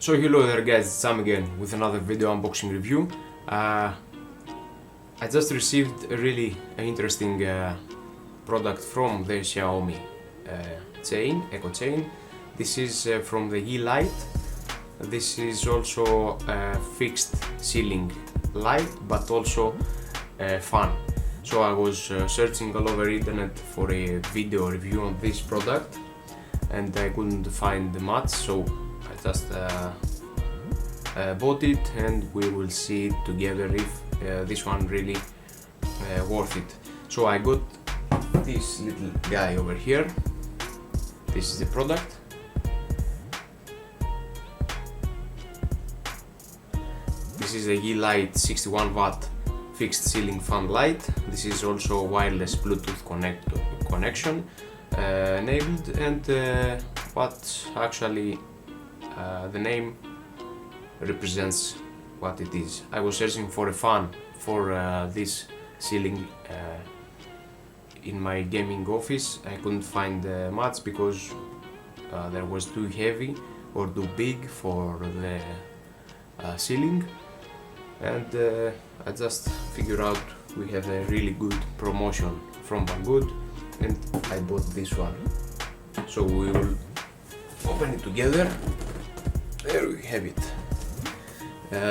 So hello there guys, it's Sam again with another video unboxing review. I just received a really interesting product from the Xiaomi Echo chain. This is from the Yeelight. This is also a fixed ceiling light, but also a fan. So I was searching all over internet for a video review on this product and I couldn't find much, so I just bought it and we will see it together if this one really worth it. So I got this little guy over here. This is the product. This is a Yeelight 61 watt fixed ceiling fan light. This is also wireless Bluetooth connection enabled, and what actually the name represents what it is. I was searching for a fan for this ceiling in my gaming office. I couldn't find much because there was too heavy or too big for the ceiling, and I just figured out we have a really good promotion from Banggood and I bought this one. So we will open it together. There we have it.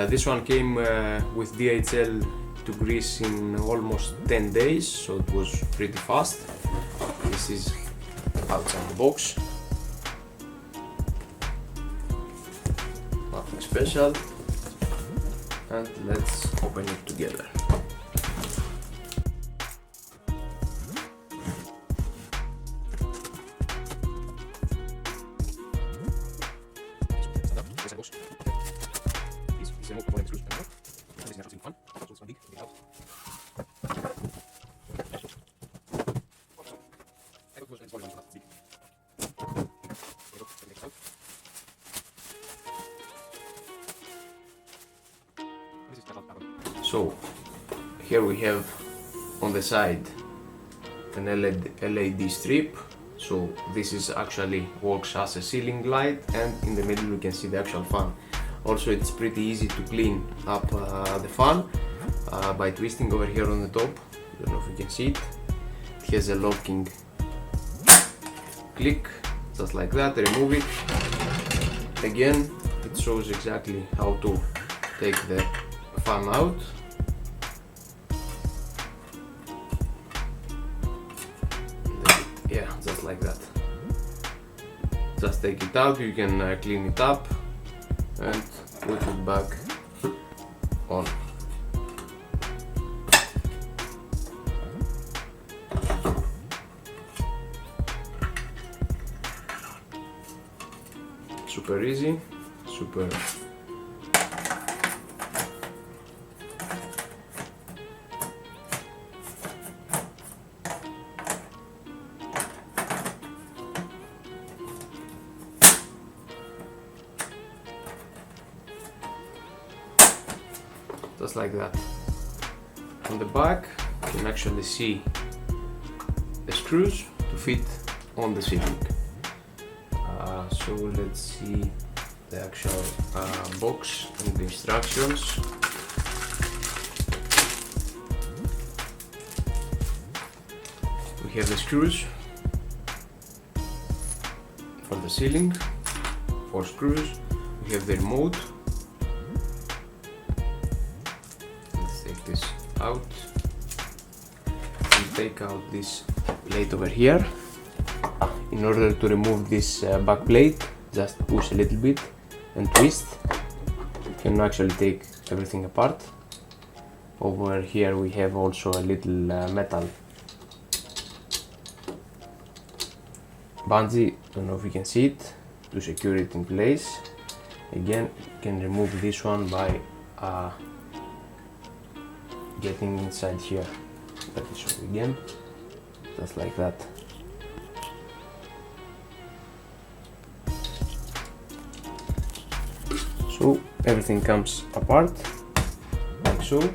This one came with DHL to Greece in almost 10 days, so it was pretty fast. This is outside the box. Nothing special. And let's open it together. So here we have on the side an LED strip. So this is actually works as a ceiling light, and in the middle we can see the actual fan. Also, it's pretty easy to clean up the fan by twisting over here on the top. I don't know if you can see it. It has a locking click, just like that. Remove it. Again, it shows exactly how to take the fan out. Yeah, just like that. Just take it out, you can clean it up and put it back on. Super easy, super just like that. On the back you can actually see the screws to fit on the ceiling. So let's see the actual box and the instructions. We have the screws for the ceiling, 4 screws. We have the remote. Let's take this out and take out this plate over here. In order to remove this back plate, just push a little bit and twist. You can actually take everything apart. Over here we have also a little metal bungee, I don't know if you can see it, to secure it in place. Again, you can remove this one by getting inside here. Let me show you again, just like that. So everything comes apart like so. You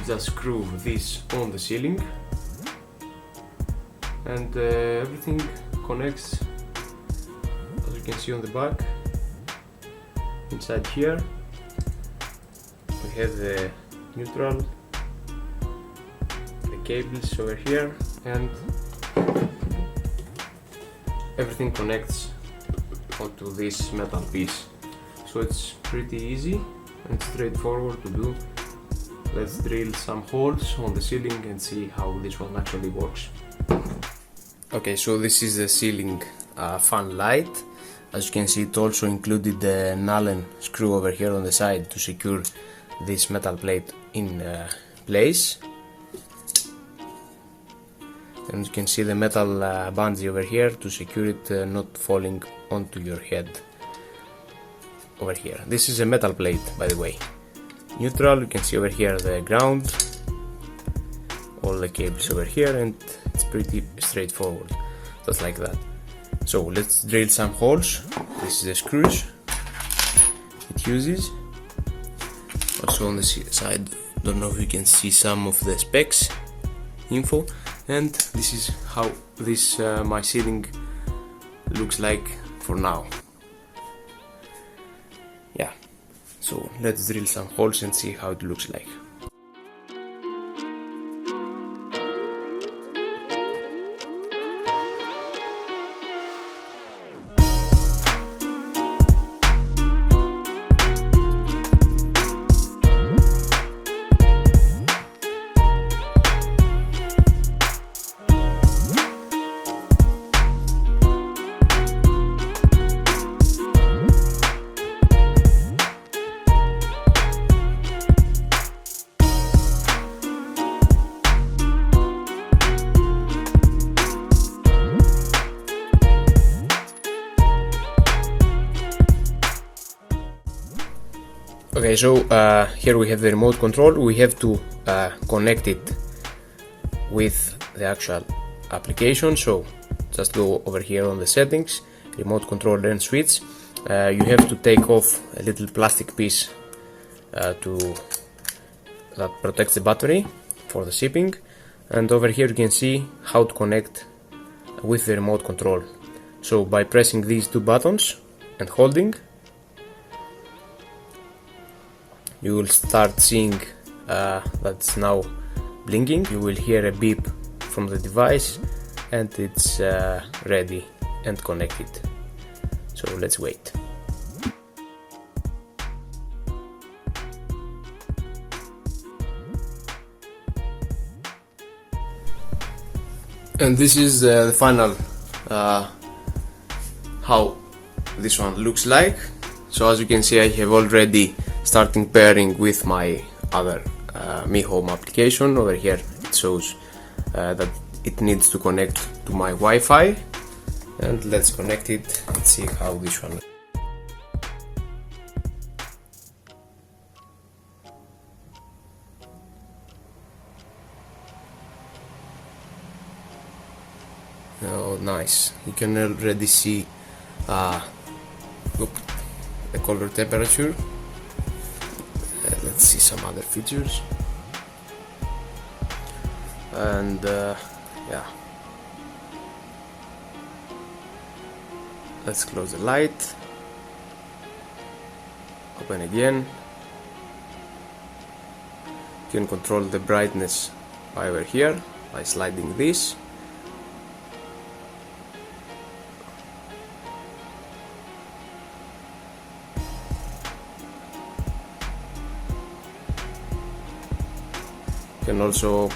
just screw this on the ceiling and everything connects as you can see on the back, inside here we have the neutral, the cables over here, and everything connects onto this metal piece. So it's pretty easy and straightforward to do. Let's drill some holes on the ceiling and see how this one actually works. Okay, so this is the ceiling fan light. As you can see, it also included the Allen screw over here on the side to secure this metal plate in place. And you can see the metal bungee over here to secure it not falling onto your head over here. This is a metal plate, by the way. Neutral, you can see over here the ground, all the cables over here, and it's pretty straightforward, just like that. So let's drill some holes. This is the screws it uses. Also on the side, don't know if you can see some of the specs info, and this is how this my ceiling looks like for now. Yeah, so let's drill some holes and see how it looks like. Okay, so here we have the remote control. We have to connect it with the actual application. So just go over here on the settings, remote control and switch. You have to take off a little plastic piece that protects the battery for the shipping. And over here you can see how to connect with the remote control. So by pressing these two buttons and holding, you will start seeing that it's now blinking. You will hear a beep from the device and it's ready and connected. So let's wait. And this is the final how this one looks like. So as you can see, I have already starting pairing with my other Mi Home application. Over here it shows that it needs to connect to my Wi-Fi, and let's connect it and see how this one. Oh, nice. You can already see look, the color temperature. Let's see some other features, and yeah, let's close the light, open again. You can control the brightness over here by sliding this. You can also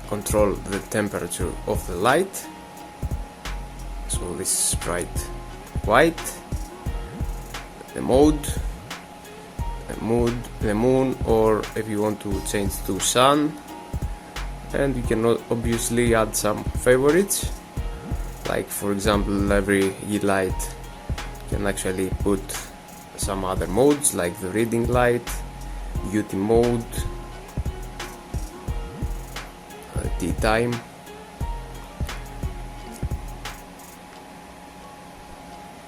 control the temperature of the light. So this is bright white, the mode, the moon, or if you want to change to sun. And you can obviously add some favorites, like for example every light you can actually put some other modes, like the reading light, beauty mode, tea time.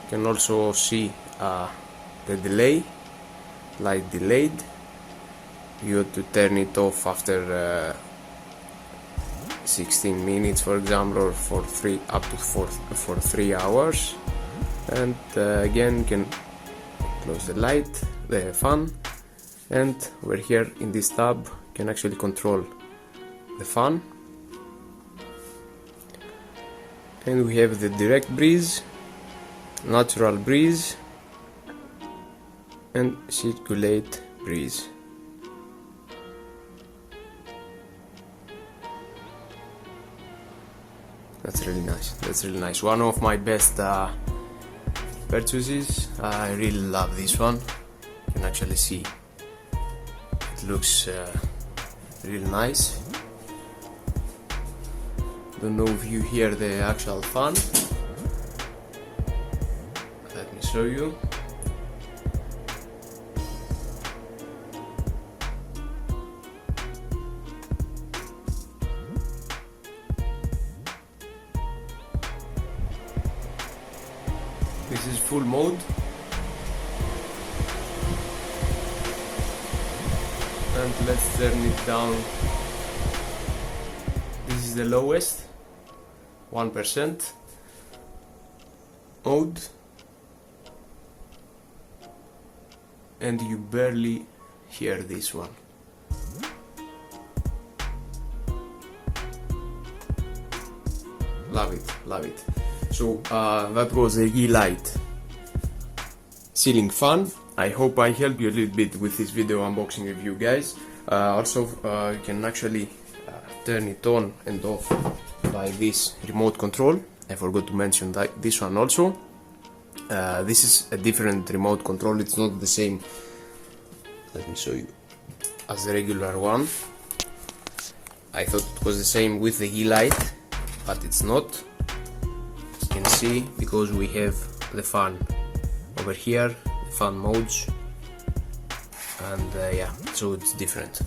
You can also see the delay, light delayed. You have to turn it off after 16 minutes for example, or for 3 hours. And again you can close the light, the fan, and over here in this tab you can actually control the fan. And we have the direct breeze, natural breeze, and circulate breeze. That's really nice. That's really nice. One of my best purchases. I really love this one. You can actually see it looks really nice. Don't know if you hear the actual fan. Let me show you. This is full mode, and let's turn it down. This is the lowest 1% mode, and you barely hear this one. Love it, love it. So that was the Yeelight ceiling fan. I hope I helped you a little bit with this video unboxing review, guys. Also you can actually turn it on and off by this remote control. I forgot to mention that this one also. This is a different remote control. It's not the same, let me show you, as the regular one. I thought it was the same with the Yeelight, but it's not. You can see, because we have the fan over here, the fan modes, and yeah, so it's different.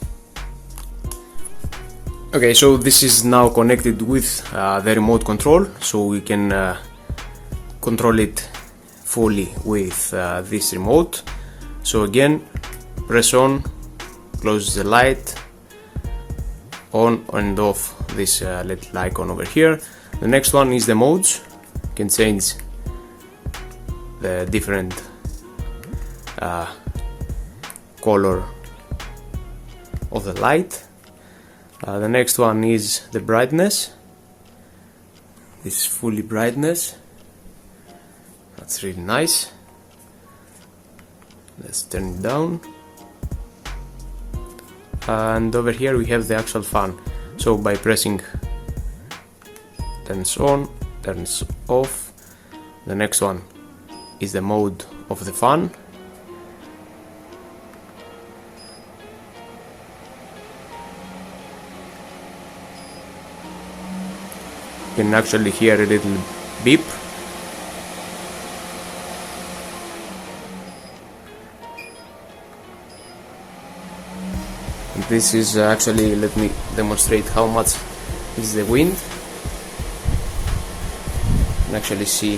Okay, so this is now connected with the remote control, so we can control it fully with this remote. So again, press on, close the light, on and off this little icon over here. The next one is the modes. You can change the different color of the light. The next one is the brightness. This is fully brightness. That's really nice. Let's turn it down. And over here we have the actual fan. So by pressing turns on, turns off. The next one is the mode of the fan. You can actually hear a little beep. And this is actually, let me demonstrate how much is the wind. You can actually see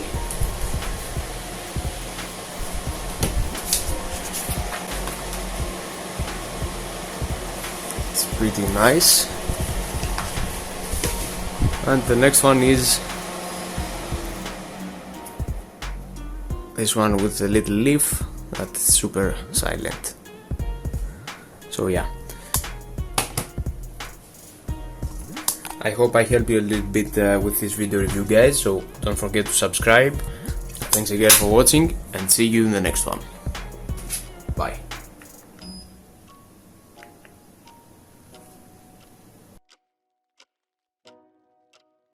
it's pretty nice. And the next one is this one with a little leaf that's super silent. So yeah, I hope I helped you a little bit with this video review, guys. So don't forget to subscribe. Thanks again for watching, and see you in the next one.